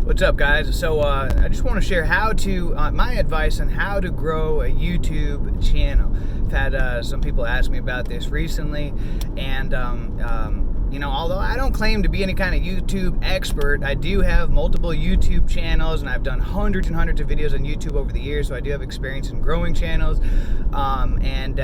What's up, guys? So I just want to share my advice on how to grow a YouTube channel. I've had some people ask me about this recently, and although I don't claim to be any kind of YouTube expert, I do have multiple YouTube channels, and I've done hundreds and hundreds of videos on YouTube over the years, so I do have experience in growing channels. And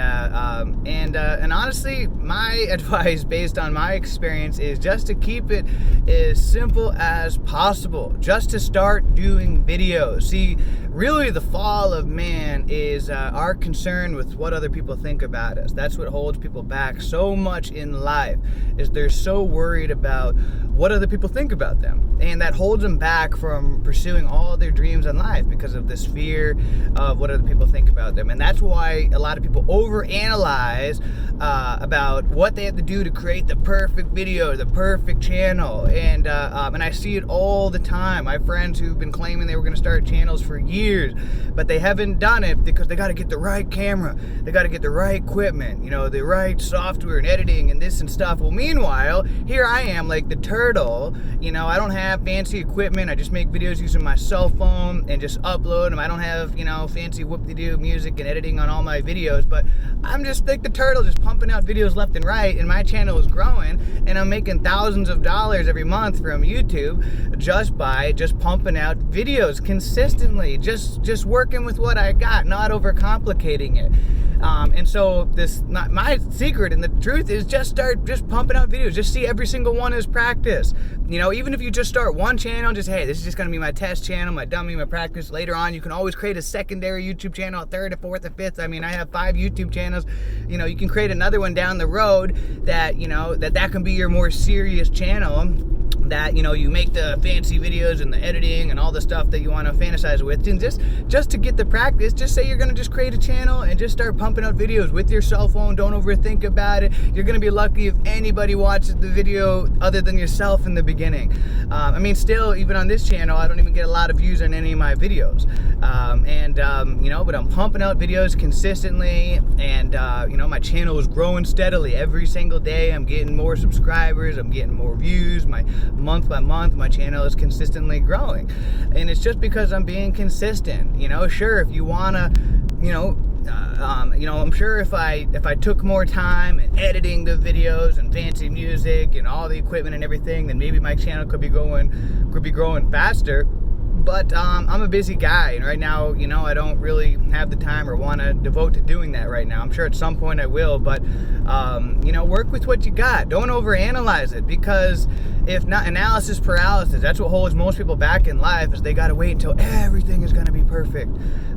honestly, my advice based on my experience is just to keep it as simple as possible. Just to start doing videos. See, really the fall of man is our concern with what other people think about us. That's what holds people back so much in life, is they're so worried about what other people think about them. And that holds them back from pursuing all their dreams in life because of this fear of what other people think about them. And that's why a lot of people overanalyze about what they have to do to create the perfect video, the perfect channel. And I see it all the time. I have friends who've been claiming they were going to start channels for years, but they haven't done it because they got to get the right camera, they got to get the right equipment, the right software and editing and this and stuff. Well, meanwhile, here I am like the turtle. I don't have fancy equipment. I just make videos using my cell phone and just upload them. I don't have fancy whoop-de-doo music and editing on all my videos, but I'm just like the turtle, just pumping out videos left and right, and my channel is growing, and I'm making thousands of dollars every month from YouTube just by pumping out videos consistently, just working with what I got, not overcomplicating it. And so my secret and the truth is just pumping out videos. Just see every single one as practice. Even if you just start one channel, just, hey, this is just going to be my test channel, my dummy, my practice. Later on, you can always create a secondary YouTube channel, a third, a fourth, a fifth. I mean, I have 5 YouTube channels. You can create another one down the road that can be your more serious channel. That you make the fancy videos and the editing and all the stuff that you want to fantasize with, and just to get the practice, just say you're going to just create a channel and just start pumping out videos with your cell phone. Don't overthink about it. You're going to be lucky if anybody watches the video other than yourself in the beginning. Still, even on this channel, I don't even get a lot of views on any of my videos, but I'm pumping out videos consistently, and my channel is growing steadily every single day. I'm getting more subscribers, I'm getting more views. My month by month, my channel is consistently growing, and it's just because I'm being consistent. Sure, if you wanna, I'm sure if I took more time in editing the videos and fancy music and all the equipment and everything, then maybe my channel could be growing faster. But I'm a busy guy, and right now, I don't really have the time or want to devote to doing that right now. I'm sure at some point I will, but work with what you got. Don't overanalyze it, because if not, analysis paralysis. That's what holds most people back in life, is they got to wait until everything is going to be perfect.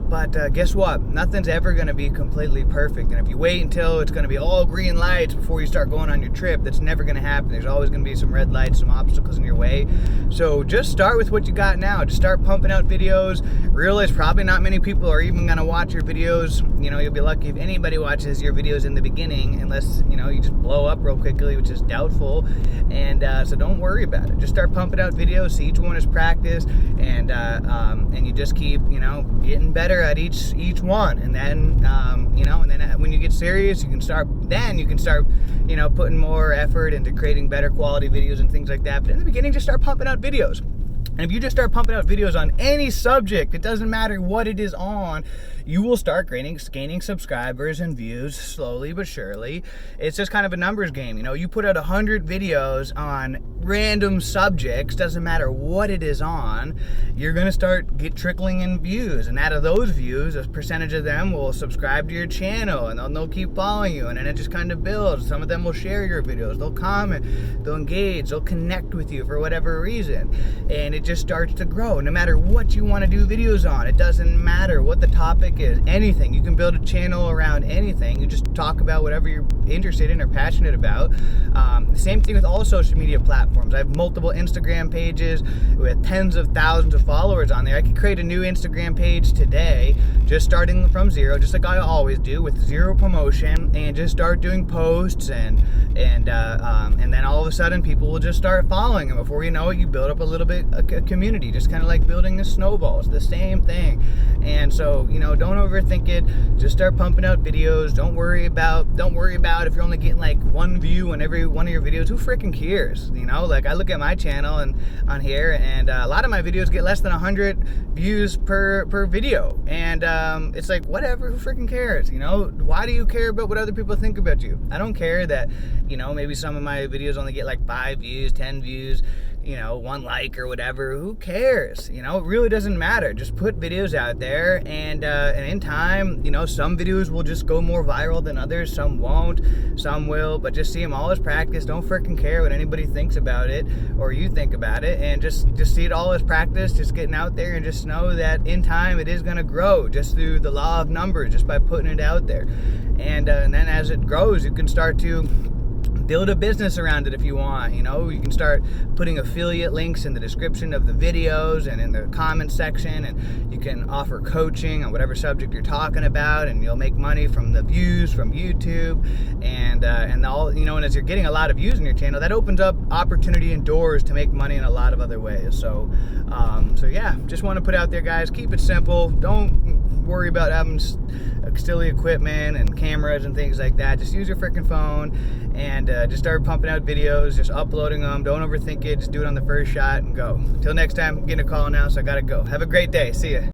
But guess what? Nothing's ever going to be completely perfect. And if you wait until it's going to be all green lights before you start going on your trip, that's never going to happen. There's always going to be some red lights, some obstacles in your way. So just start with what you got now. Just start pumping out videos. Realize probably not many people are even going to watch your videos. You'll be lucky if anybody watches your videos in the beginning, unless, you just blow up real quickly, which is doubtful. And so don't worry about it. Just start pumping out videos. See each one as practice, and you just keep, getting better at each one, and then when you get serious, you can start putting more effort into creating better quality videos and things like that. But in the beginning, just start pumping out videos. And if you just start pumping out videos on any subject, it doesn't matter what it is on, you will start gaining subscribers and views slowly but surely. It's just kind of a numbers game. You put out 100 videos on random subjects, doesn't matter what it is on, you're going to start trickling in views. And out of those views, a percentage of them will subscribe to your channel, and they'll keep following you. And then it just kind of builds. Some of them will share your videos, they'll comment, they'll engage, they'll connect with you for whatever reason. And it just starts to grow. No matter what you want to do videos on, it doesn't matter what the topic is, anything. You can build a channel around anything. You just talk about whatever you're interested in or passionate about. The same thing with all social media platforms. I have multiple Instagram pages with tens of thousands of followers on there. I could create a new Instagram page today, just starting from zero, just like I always do, with zero promotion, and just start doing posts, and then all of a sudden people will just start following, and before you know it, you build up a little bit a community, just kind of like building a snowball. It's the same thing. And so don't Don't overthink it. Just start pumping out videos. Don't worry about if you're only getting like one view on every one of your videos. Who freaking cares? You know, like I look at my channel and on here, and a lot of my videos get less than 100 views per video, and it's like, whatever, who freaking cares? You know, why do you care about what other people think about you? I don't care that, you know, maybe some of my videos only get like 5 views, 10 views, you know, 1 like or whatever. Who cares? You know, it really doesn't matter. Just put videos out there, and in time, you know, some videos will just go more viral than others. Some won't, some will, but just see them all as practice. Don't freaking care what anybody thinks about it or you think about it, and just see it all as practice, just getting out there, and just know that in time it is going to grow just through the law of numbers, just by putting it out there. And then as it grows, you can start to build a business around it if you want. You know, you can start putting affiliate links in the description of the videos and in the comment section, and you can offer coaching on whatever subject you're talking about, and you'll make money from the views from YouTube, and all, you know. And as you're getting a lot of views on your channel, that opens up opportunity and doors to make money in a lot of other ways. So yeah, just want to put out there, guys, keep it simple. Don't worry about having silly equipment and cameras and things like that. Just use your freaking phone and just start pumping out videos, just uploading them. Don't overthink it. Just do it on the first shot and go. Until next time, I'm getting a call now, so I gotta go. Have a great day. See ya.